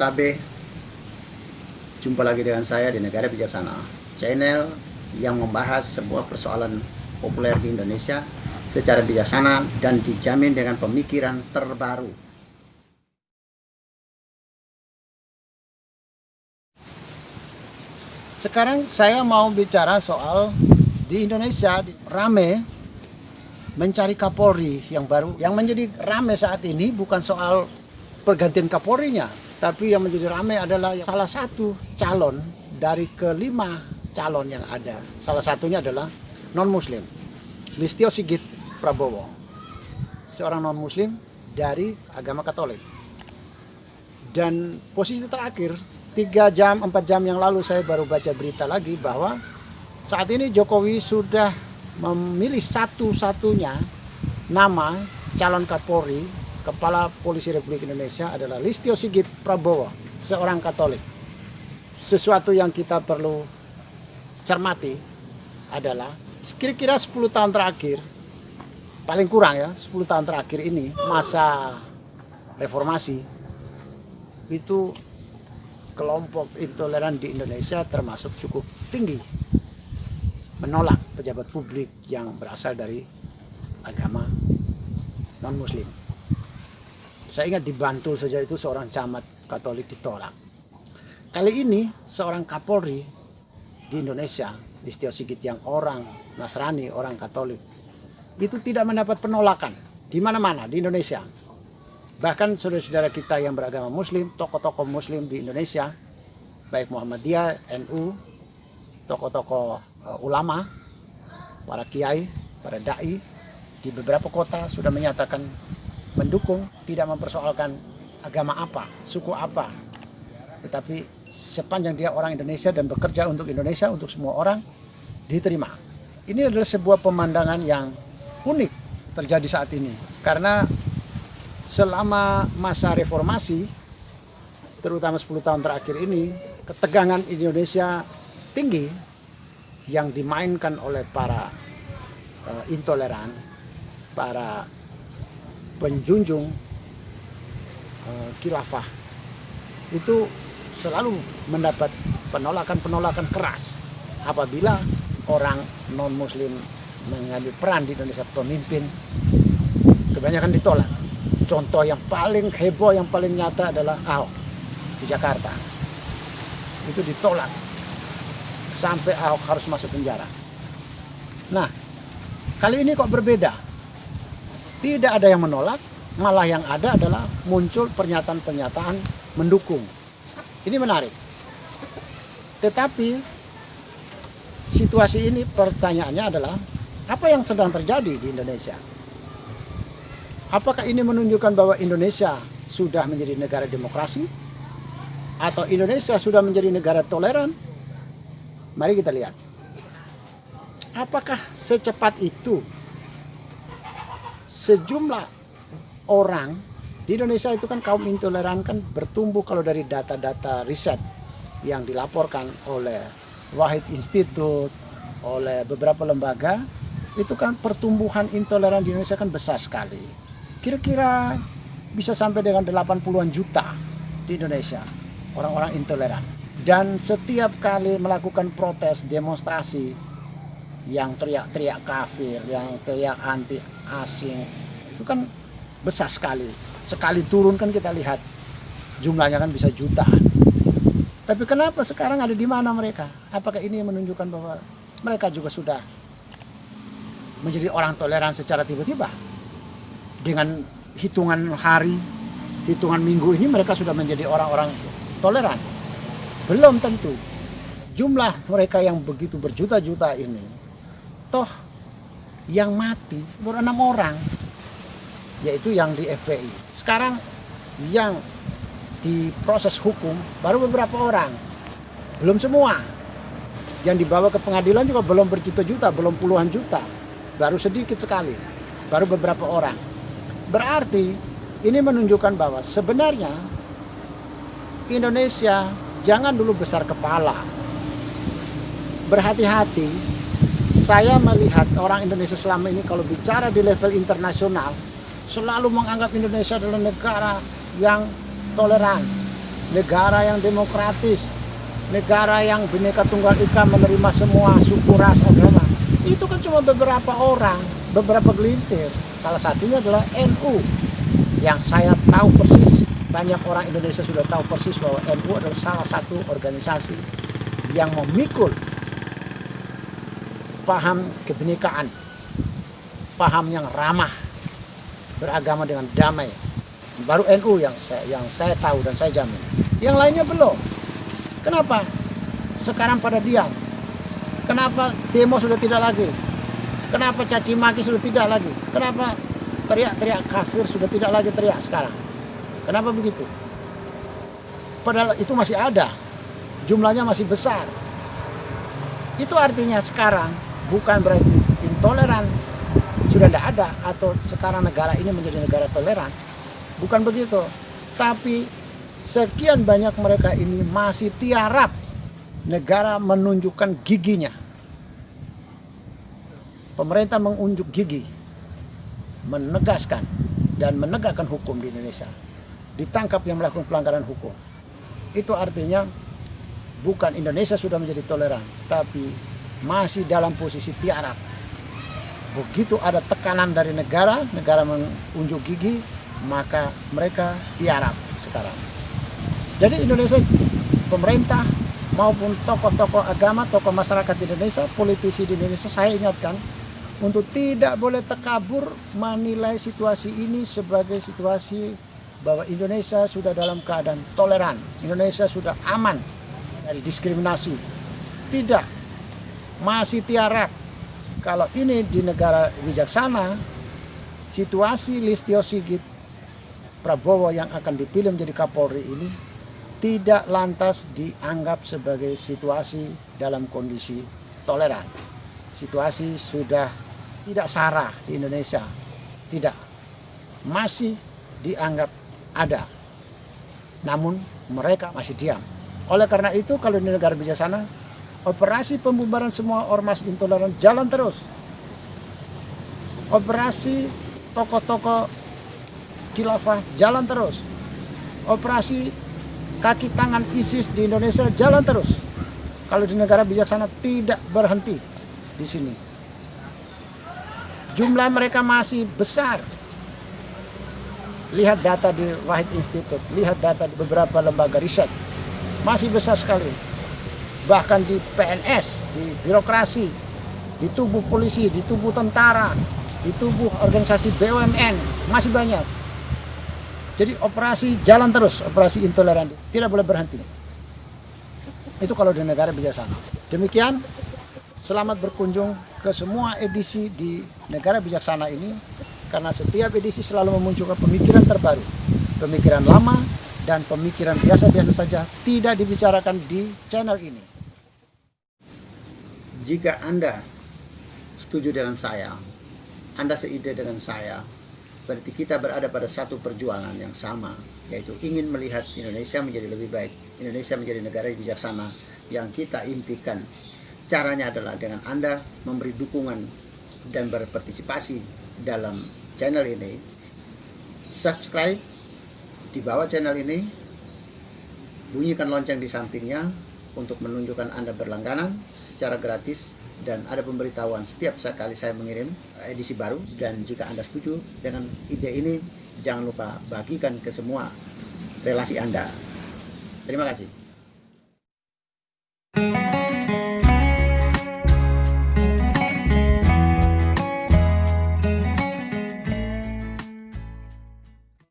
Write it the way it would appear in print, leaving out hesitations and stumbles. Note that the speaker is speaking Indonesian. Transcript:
Tabe. Jumpa lagi dengan saya di Negara Bijaksana, channel yang membahas sebuah persoalan populer di Indonesia secara bijaksana dan dijamin dengan pemikiran terbaru. Sekarang saya mau bicara soal di Indonesia rame mencari Kapolri yang baru. Yang menjadi rame saat ini bukan soal pergantian Kapolrinya, tapi yang menjadi ramai adalah salah satu calon dari kelima calon yang ada. Salah satunya adalah non-muslim, Listio Sigit Prabowo, seorang non-muslim dari agama Katolik. Dan posisi terakhir 3 jam, 4 jam yang lalu saya baru baca berita lagi bahwa saat ini Jokowi sudah memilih satu-satunya nama calon Kapolri, Kepala Polisi Republik Indonesia adalah Listio Sigit Prabowo, seorang Katolik. Sesuatu yang kita perlu cermati adalah kira-kira 10 tahun terakhir, paling kurang ya 10 tahun terakhir ini, masa reformasi, itu kelompok intoleran di Indonesia termasuk cukup tinggi, menolak pejabat publik yang berasal dari agama non-muslim. Saya ingat di Bantul saja itu seorang camat Katolik ditolak. Kali ini seorang Kapolri di Indonesia, Listio Sigit, yang orang Nasrani, orang Katolik, itu tidak mendapat penolakan di mana-mana di Indonesia. Bahkan saudara-saudara kita yang beragama Muslim, tokoh-tokoh Muslim di Indonesia, baik Muhammadiyah, NU, tokoh-tokoh ulama, para kiai, para dai di beberapa kota sudah menyatakan mendukung, tidak mempersoalkan agama apa, suku apa, tetapi sepanjang dia orang Indonesia dan bekerja untuk Indonesia, untuk semua orang, diterima. Ini adalah sebuah pemandangan yang unik terjadi saat ini, karena selama masa reformasi, terutama 10 tahun terakhir ini, ketegangan Indonesia tinggi yang dimainkan oleh para intoleran, para penjunjung khilafah, itu selalu mendapat penolakan-penolakan keras apabila orang non-muslim mengambil peran di Indonesia, pemimpin, kebanyakan ditolak. Contoh yang paling heboh, yang paling nyata adalah Ahok di Jakarta. Itu ditolak sampai Ahok harus masuk penjara. Nah, kali ini kok berbeda. Tidak ada yang menolak, malah yang ada adalah muncul pernyataan-pernyataan mendukung. Ini menarik. Tetapi situasi ini, pertanyaannya adalah apa yang sedang terjadi di Indonesia? Apakah ini menunjukkan bahwa Indonesia sudah menjadi negara demokrasi? Atau Indonesia sudah menjadi negara toleran? Mari kita lihat. Apakah secepat itu sejumlah orang di Indonesia itu, kan kaum intoleran kan bertumbuh kalau dari data-data riset yang dilaporkan oleh Wahid Institute, oleh beberapa lembaga, itu kan pertumbuhan intoleran di Indonesia kan besar sekali. Kira-kira bisa sampai dengan 80-an juta di Indonesia orang-orang intoleran. Dan setiap kali melakukan protes, demonstrasi, yang teriak-teriak kafir, yang teriak anti asing, itu kan besar sekali. Sekali turun kan kita lihat jumlahnya kan bisa jutaan. Tapi kenapa sekarang ada di mana mereka? Apakah ini menunjukkan bahwa mereka juga sudah menjadi orang toleran secara tiba-tiba? Dengan hitungan hari, hitungan minggu ini mereka sudah menjadi orang-orang toleran? Belum tentu. Jumlah mereka yang begitu berjuta-juta ini, toh yang mati baru 6 orang, yaitu yang di FPI. Sekarang yang diproses hukum baru beberapa orang, belum semua. Yang dibawa ke pengadilan juga belum berjuta-juta, belum puluhan juta, baru sedikit sekali, baru beberapa orang. Berarti ini menunjukkan bahwa sebenarnya Indonesia jangan dulu besar kepala. Berhati-hati. Saya melihat orang Indonesia selama ini kalau bicara di level internasional selalu menganggap Indonesia adalah negara yang toleran, negara yang demokratis, negara yang Bhinneka Tunggal Ika, menerima semua suku, ras, agama. Itu kan cuma beberapa orang, beberapa gelintir. Salah satunya adalah NU, yang saya tahu persis, banyak orang Indonesia sudah tahu persis bahwa NU adalah salah satu organisasi yang memikul paham kebinekaan, paham yang ramah, beragama dengan damai. Baru NU yang saya tahu dan saya jamin. Yang lainnya belum. Kenapa? Sekarang pada diam. Kenapa demo sudah tidak lagi? Kenapa caci maki sudah tidak lagi? Kenapa teriak-teriak kafir sudah tidak lagi teriak sekarang? Kenapa begitu? Padahal itu masih ada. Jumlahnya masih besar. Itu artinya sekarang bukan berarti intoleran sudah tidak ada atau sekarang negara ini menjadi negara toleran. Bukan begitu. Tapi sekian banyak mereka ini masih tiarap negara menunjukkan giginya. Pemerintah mengunjuk gigi, menegaskan dan menegakkan hukum di Indonesia. Ditangkap yang melakukan pelanggaran hukum. Itu artinya bukan Indonesia sudah menjadi toleran, tapi masih dalam posisi tiarap. Begitu ada tekanan dari negara mengunjuk gigi, maka mereka tiarap sekarang. Jadi Indonesia, pemerintah maupun tokoh-tokoh agama, tokoh masyarakat di Indonesia, politisi di Indonesia, saya ingatkan untuk tidak boleh takabur menilai situasi ini sebagai situasi bahwa Indonesia sudah dalam keadaan toleran, Indonesia sudah aman dari diskriminasi. Tidak, masih tiarap. Kalau ini di negara bijaksana, situasi Listio Sigit Prabowo yang akan dipilih menjadi Kapolri ini tidak lantas dianggap sebagai situasi dalam kondisi toleran. Situasi sudah tidak sara di Indonesia. Tidak. Masih dianggap ada. Namun mereka masih diam. Oleh karena itu kalau di negara bijaksana, operasi pembubaran semua ormas intoleran jalan terus. Operasi tokoh-tokoh khilafah jalan terus. Operasi kaki tangan ISIS di Indonesia jalan terus. Kalau di negara bijaksana tidak berhenti di sini. Jumlah mereka masih besar. Lihat data di Wahid Institute, lihat data di beberapa lembaga riset. Masih besar sekali. Bahkan di PNS, di birokrasi, di tubuh polisi, di tubuh tentara, di tubuh organisasi BUMN, masih banyak. Jadi operasi jalan terus, operasi intoleran, tidak boleh berhenti. Itu kalau di negara bijaksana. Demikian, selamat berkunjung ke semua edisi di negara bijaksana ini, karena setiap edisi selalu memunculkan pemikiran terbaru, pemikiran lama, dan pemikiran biasa-biasa saja tidak dibicarakan di channel ini. Jika Anda setuju dengan saya, Anda seide dengan saya, berarti kita berada pada satu perjuangan yang sama, yaitu ingin melihat Indonesia menjadi lebih baik, Indonesia menjadi negara yang bijaksana yang kita impikan. Caranya adalah dengan Anda memberi dukungan dan berpartisipasi dalam channel ini. Subscribe di bawah channel ini, bunyikan lonceng di sampingnya untuk menunjukkan Anda berlangganan secara gratis, dan ada pemberitahuan setiap kali saya mengirim edisi baru. Dan jika Anda setuju dengan ide ini, jangan lupa bagikan ke semua relasi Anda. Terima kasih.